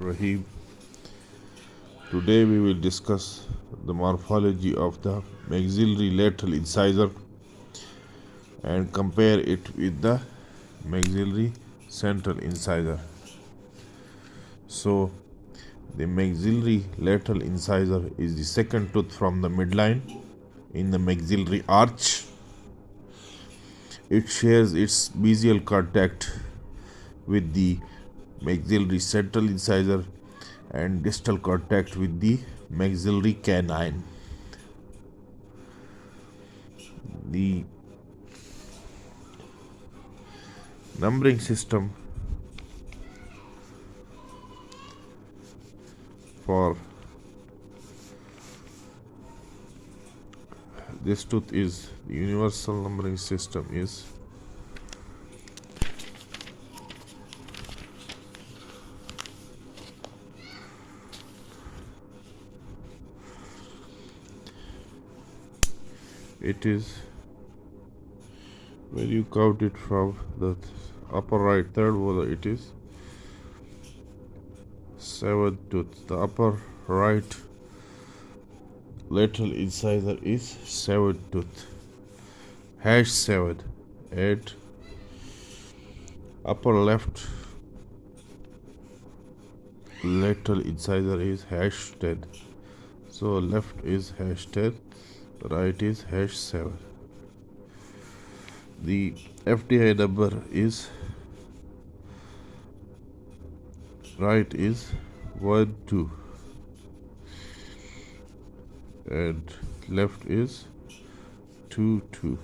Rahim. Today we will discuss the morphology of the maxillary lateral incisor and compare it with the maxillary central incisor. So, the maxillary lateral incisor is the second tooth from the midline in the maxillary arch. It shares its mesial contact with the maxillary central incisor and distal contact with the maxillary canine. The numbering system for this tooth is the universal numbering system is it is when you count it from the upper right third molar, it is 7 tooth. The upper right lateral incisor is 7 tooth, #7, and upper left lateral incisor is #10. So left is #10, right is #7. The FDI number is right is 1 2 and left is 2 2.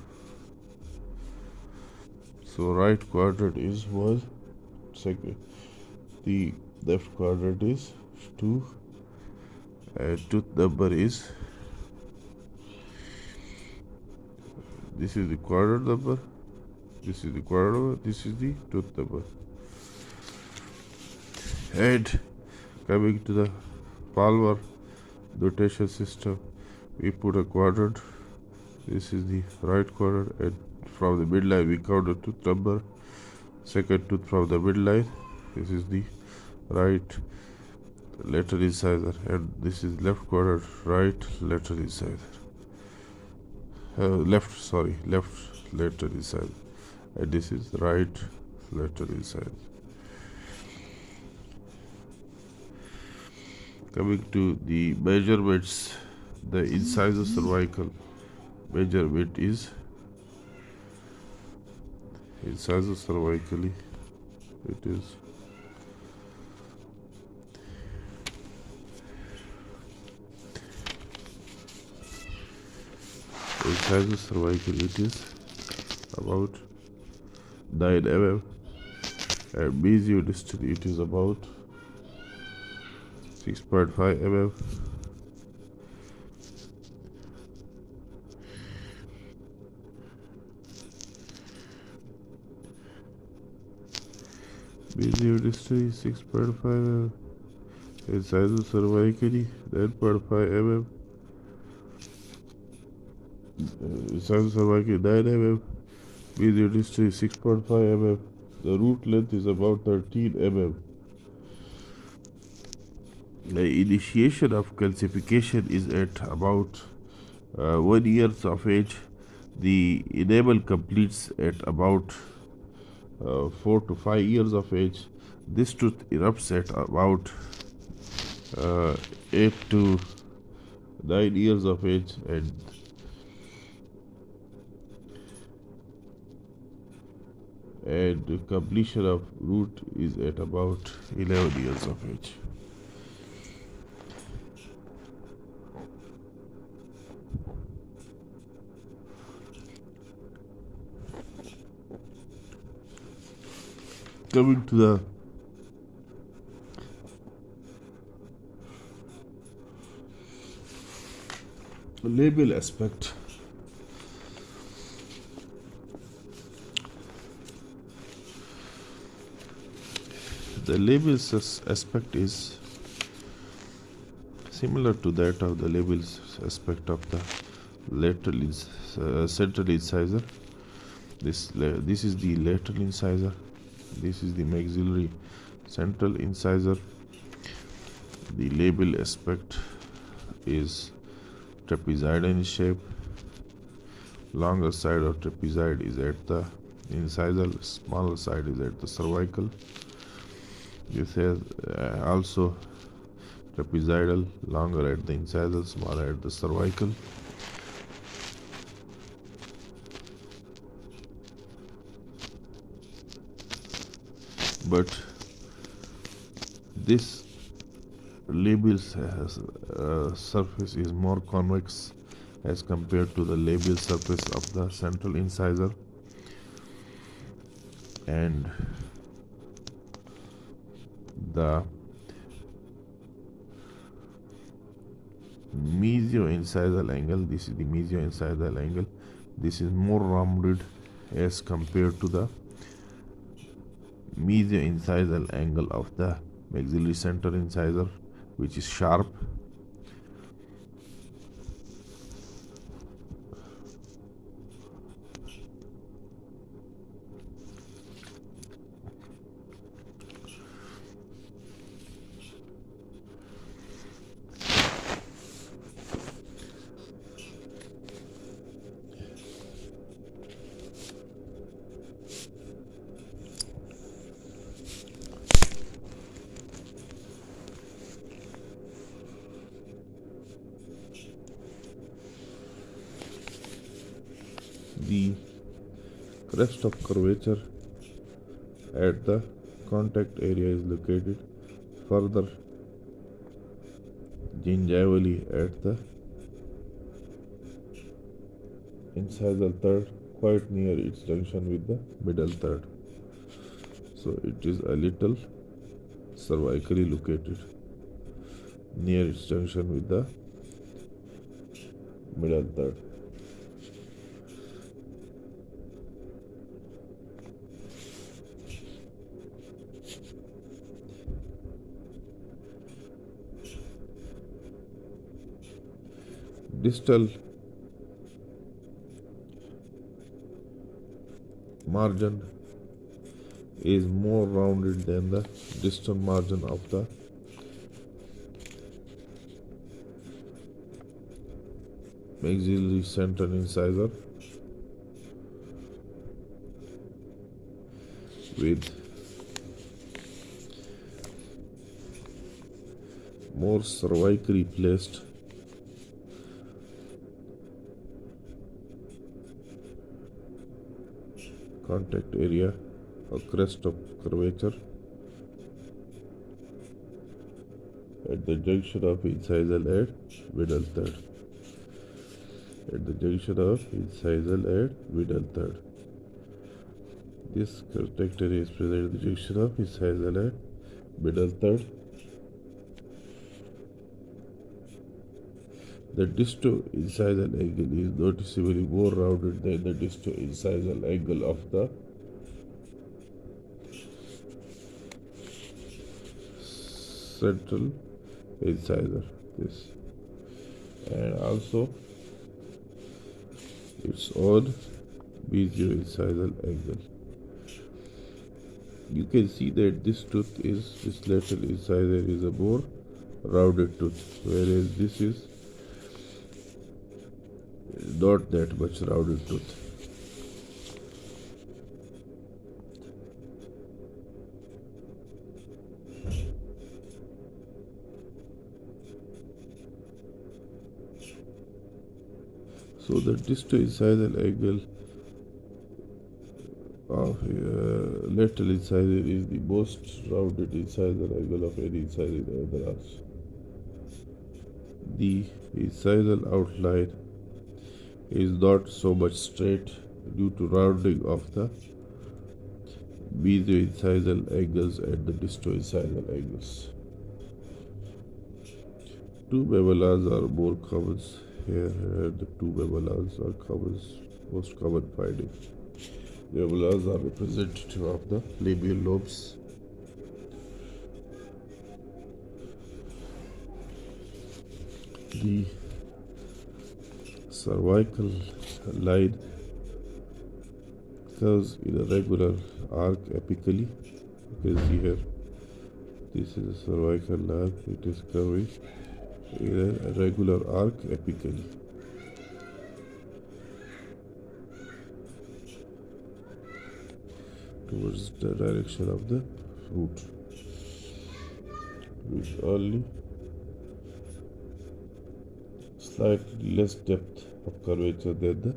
So right quadrant is 1 second, the left quadrant is 2, and tooth number is, this is the quadrant number, this is the quadrant number, this is the tooth number. And coming to the Palmer notation system, we put a quadrant. This is the right quadrant, and from the midline we count the tooth number, second tooth from the midline. This is the right lateral incisor, and this is left quadrant, right lateral incisor. Left lateral incisor, and this is right lateral incisor. Coming to the measurements, the incisor cervical measurement is incisor cervically, it is incisor cervical, it is about 9 mm, and mesiodistal it is about 6.5 mm. Mesiodistal is 6.5 mm. Incisor cervically 9.5 mm. Incisor cervically 9 mm. Mesiodistal is 6.5 mm. The root length is about 13 mm. The initiation of calcification is at about 1 year of age. The enamel completes at about 4 to 5 years of age. This tooth erupts at about 8 to 9 years of age, and the completion of root is at about 11 years of age. Coming to the labial aspect, the labial aspect is similar to that of the labial aspect of the lateral central incisor. This is the lateral incisor, this is the maxillary central incisor, The labial aspect is trapezoid in shape. Longer side of trapezoid is at the incisal, smaller side is at the cervical. This has also trapezoidal, longer at the incisal, smaller at the cervical. But this labial surface is more convex as compared to the labial surface of the central incisor, and the mesio-incisal angle, this is the mesio-incisal angle, this is more rounded as compared to the mesio-incisal angle of the maxillary center incisor, which is sharp. The crest of curvature at the contact area is located further gingivally at the incisal third, quite near its junction with the middle third. So it is a little cervically located near its junction with the middle third. Distal margin is more rounded than the distal margin of the maxillary center incisor, with more cervically placed contact area or crest of curvature at the junction of incisal and middle third. At the junction of incisal and middle third. This contact area is present at the junction of incisal and middle third. The disto-incisal angle is noticeably more rounded than the disto-incisal angle of the central incisor. This, and also its own mesio-incisal angle. You can see that this lateral incisor is a more rounded tooth, whereas this is not that much rounded tooth. So the disto-incisal angle of lateral incisor is the most rounded incisor angle of any incisor in the arch. The incisal outline is not so much straight due to rounding of the mesio-incisal angles and the disto-incisal angles. Two babulars are more common here. The two babulars are most common finding. The babulars are representative of the labial lobes. The cervical line curves in a regular arc apically. You can see here This is a cervical nerve. It is curving in a regular arc apically. Towards the direction of the root, with only slightly less depth of curvature than the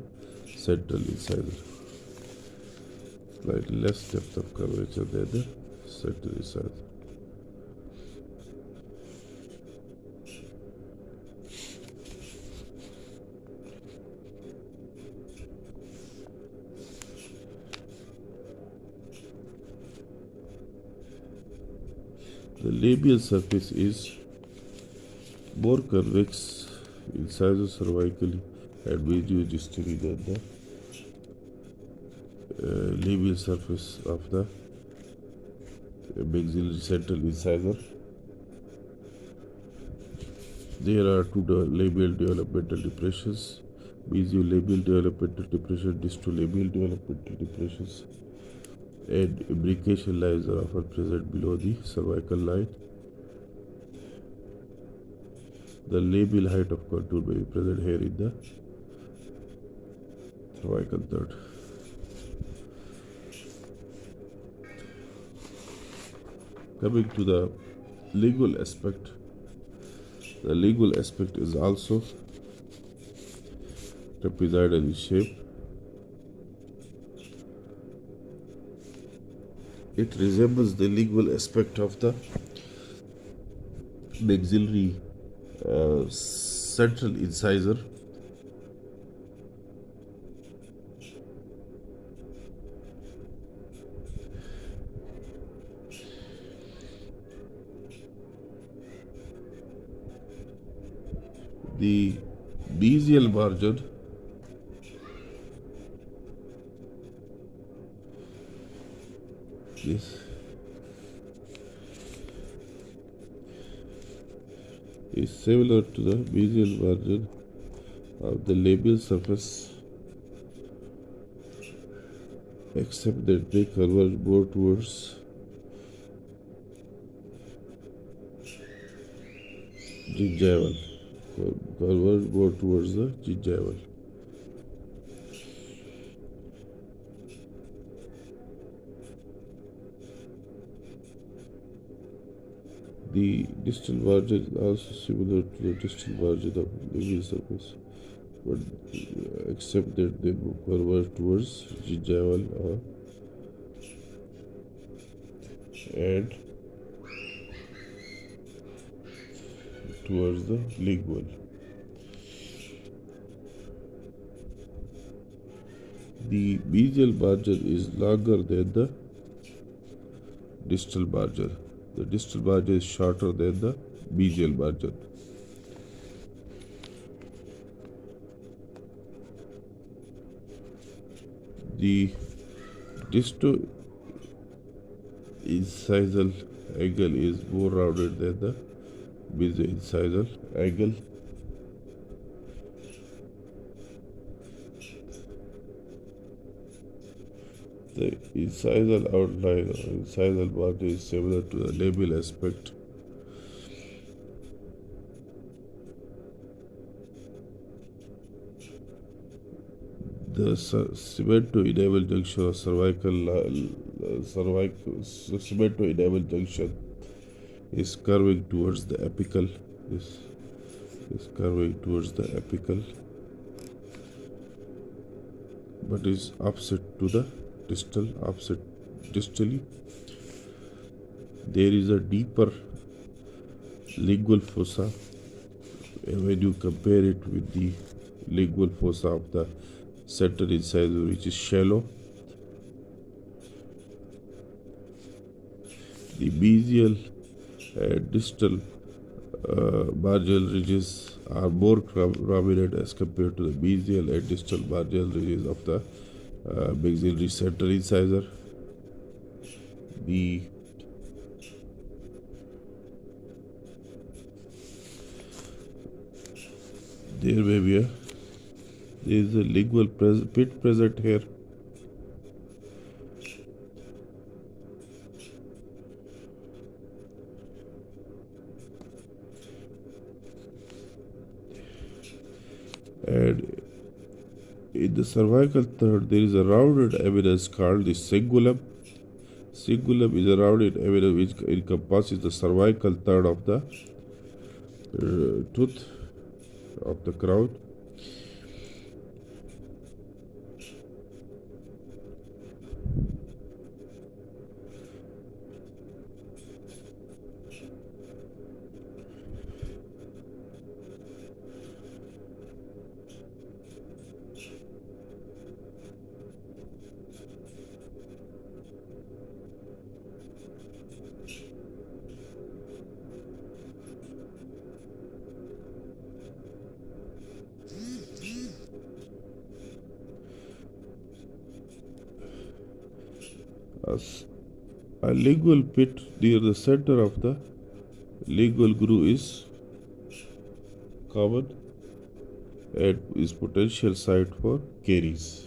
central incisor. Slightly less depth of curvature than the central incisor. The labial surface is more convex incisor-cervically and medial-distally than the labial surface of the maxillary central incisor. There are two labial developmental depressions: mesiolabial developmental depression, distolabial developmental depressions, and imbrication lines are often present below the cervical line. The labial height of contour may be present here in the cervical third. Coming to the lingual aspect, the lingual aspect is also trapezoidal in shape. It resembles the lingual aspect of the maxillary central incisor. The mesial margin is similar to the mesial margin of the labial surface, except that they converge more towards gingival. Converge more towards the gingival. The distal margin is also similar to the distal margin of labial surface, but except that they converge towards gingival and towards the lingual. The mesial margin is longer than the distal margin. The distal margin is shorter than the mesial margin. The disto-incisal angle is more rounded than the mesio-incisal angle. The incisal outline or incisal margin is similar to the labial aspect. The cement-to-enamel junction or cement-to-enamel junction is curving towards the apical. This is curving towards the apical, but is opposite to the distal, opposite distally. There is a deeper lingual fossa when you compare it with the lingual fossa of the central incisor, which is shallow. The mesial and distal marginal ridges are more prominent as compared to the mesial and distal marginal ridges of the maxillary central incisor. There is a lingual pit present here. In the cervical third, there is a rounded eminence called the cingulum. Cingulum is a rounded eminence which encompasses the cervical third of the tooth of the crown. A lingual pit near the center of the lingual groove is common and is potential site for caries.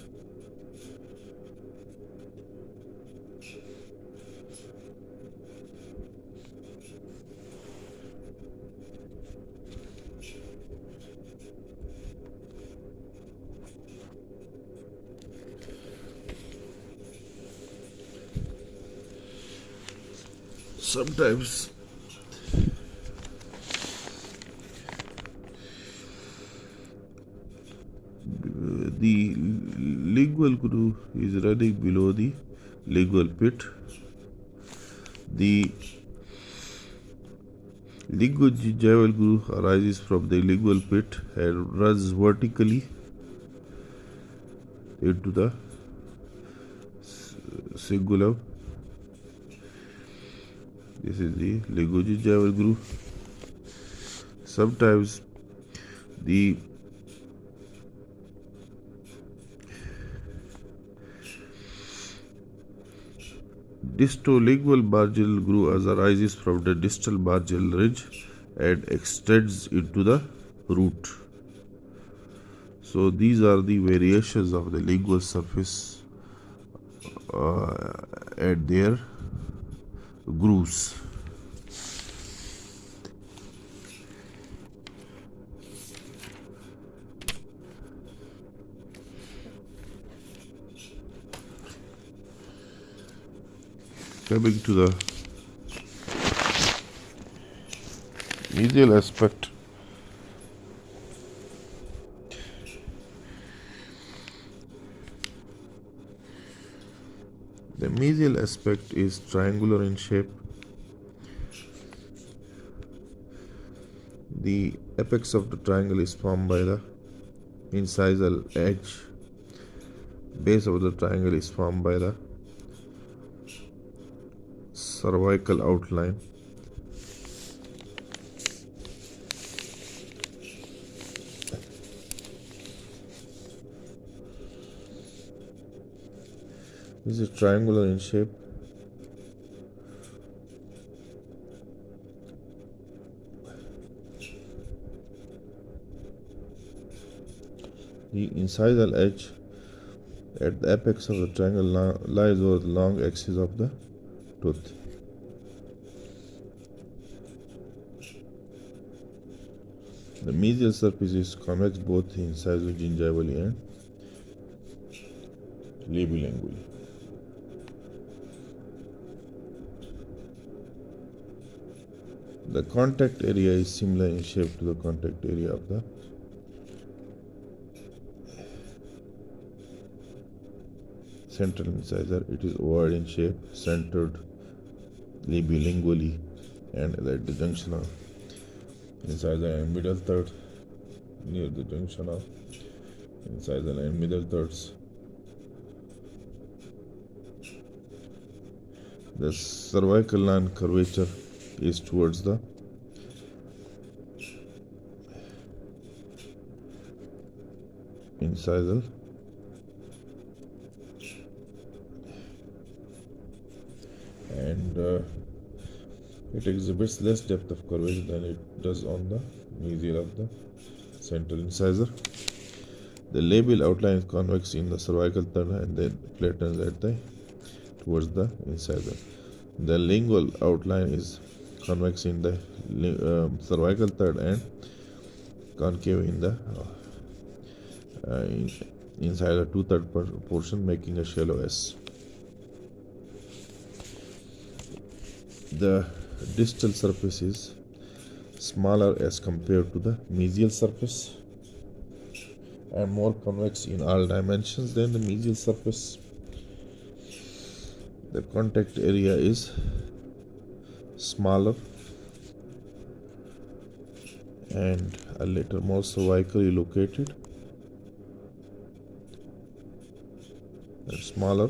Sometimes the lingual groove is running below the lingual pit. The linguogingival groove arises from the lingual pit and runs vertically into the cingulum. This is the linguogingival groove. Sometimes the distolingual marginal groove arises from the distal marginal ridge and extends into the root. So these are the variations of the lingual surface and their grooves. Coming to the medial aspect, the medial aspect is triangular in shape. The apex of the triangle is formed by the incisal edge. Base of the triangle is formed by the cervical outline. This is triangular in shape. The incisal edge at the apex of the triangle lies over the long axis of the tooth. The medial surface is convex both incisogingivally and labilingually. The contact area is similar in shape to the contact area of the central incisor. It is ovoid in shape, centered labilingually, and at the junction of incisor and middle third, near the junction of incisor and middle thirds. The cervical line curvature is towards the incisal and it exhibits less depth of curvature than it does on the medial of the central incisor. The labial outline is convex in the cervical third and then flattens at the towards the incisor. The lingual outline is convex in the cervical third and concave in the inside the two-third portion, making a shallow S. The distal surface is smaller as compared to the medial surface and more convex in all dimensions than the medial surface. The contact area is smaller and a little more cervically located and smaller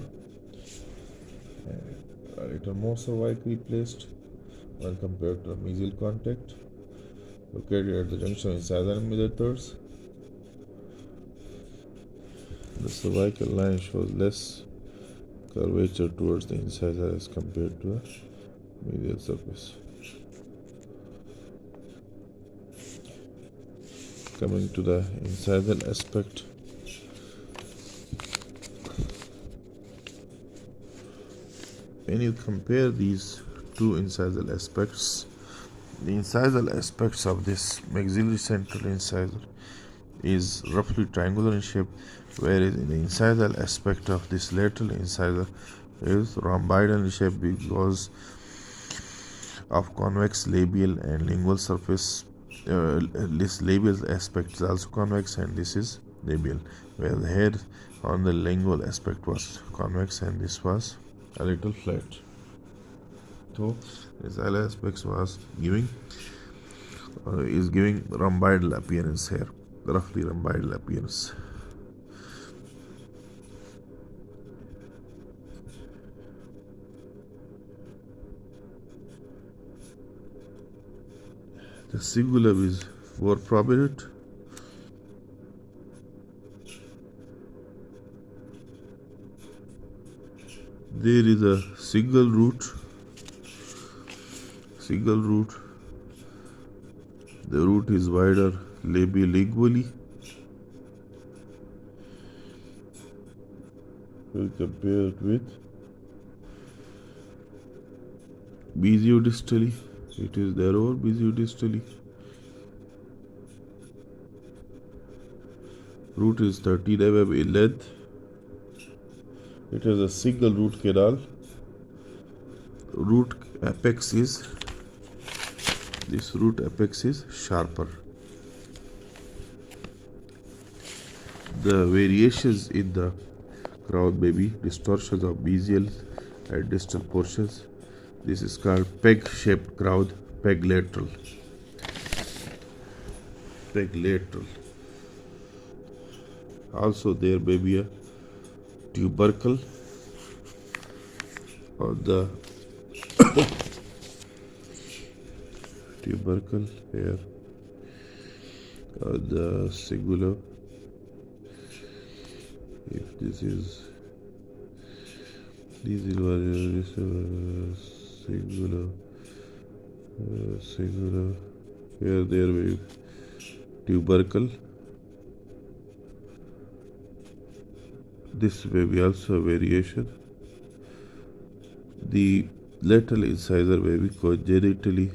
and a little more cervically placed when compared to the mesial contact located at the junction of incisor and medial thirds. The cervical line shows less curvature towards the incisor as compared to the medial surface. Coming to the incisal aspect, when you compare these two incisal aspects, the incisal aspects of this maxillary central incisor is roughly triangular in shape, whereas in the incisal aspect of this lateral incisor is rhomboidal in shape because of convex labial and lingual surface. This labial aspect is also convex and this is labial, where the head on the lingual aspect was convex and this was a little flat. So this other aspects was giving rhomboidal appearance here, roughly rhomboidal appearance. The cingulum is more prominent. There is a single root. The root is wider labiolingually when compared with mesiodistally. It is narrower mesiodistally. Root is 13 mm in length. It has a single root canal. Root apex is sharper. The variations in the crown may be distortions of mesial and distal portions. This is called peg-shaped crown, peg lateral. Also, there may be a tubercle on the tubercle here on the cingulum. If this is singular, here there will be tubercle. This may be also a variation. The lateral incisor may be congenitally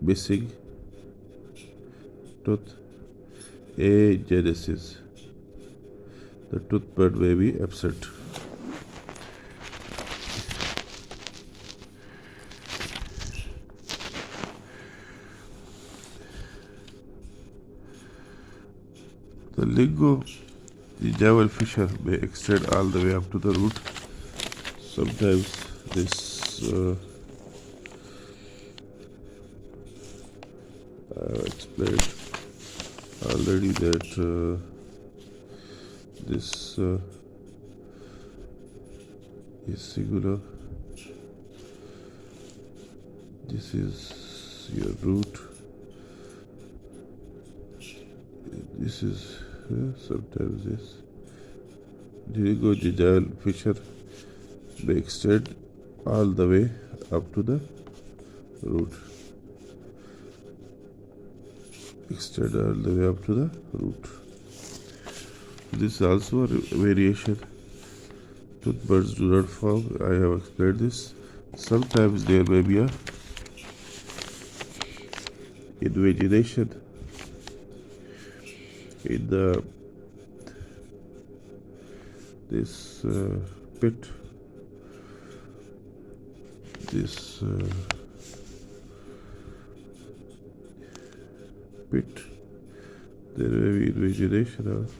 missing tooth. Agenesis. The tooth bud may be absent. The linguogingival fissure may extend all the way up to the root. Sometimes this I have explained already that this is singular. This is your root. This is sometimes this linguogingival fissure may extend all the way up to the root. Extend all the way up to the root. This is also a variation. Tooth buds do not form. I have explained this. Sometimes there may be a invagination in the this pit, this pit, there may be invagination of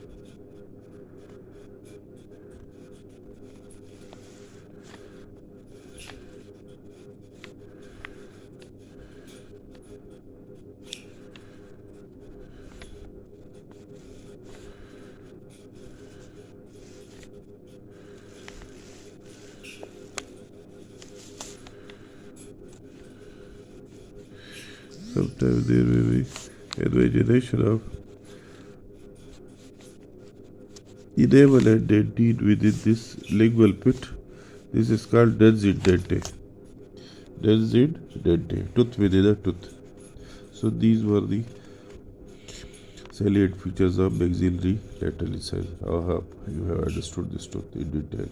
sometimes there may be invagination of enamel and dentine within this lingual pit. This is called densine dente. Densine dente, tooth within a tooth. So these were the salient features of maxillary lateral incisor. I hope you have understood this tooth in detail.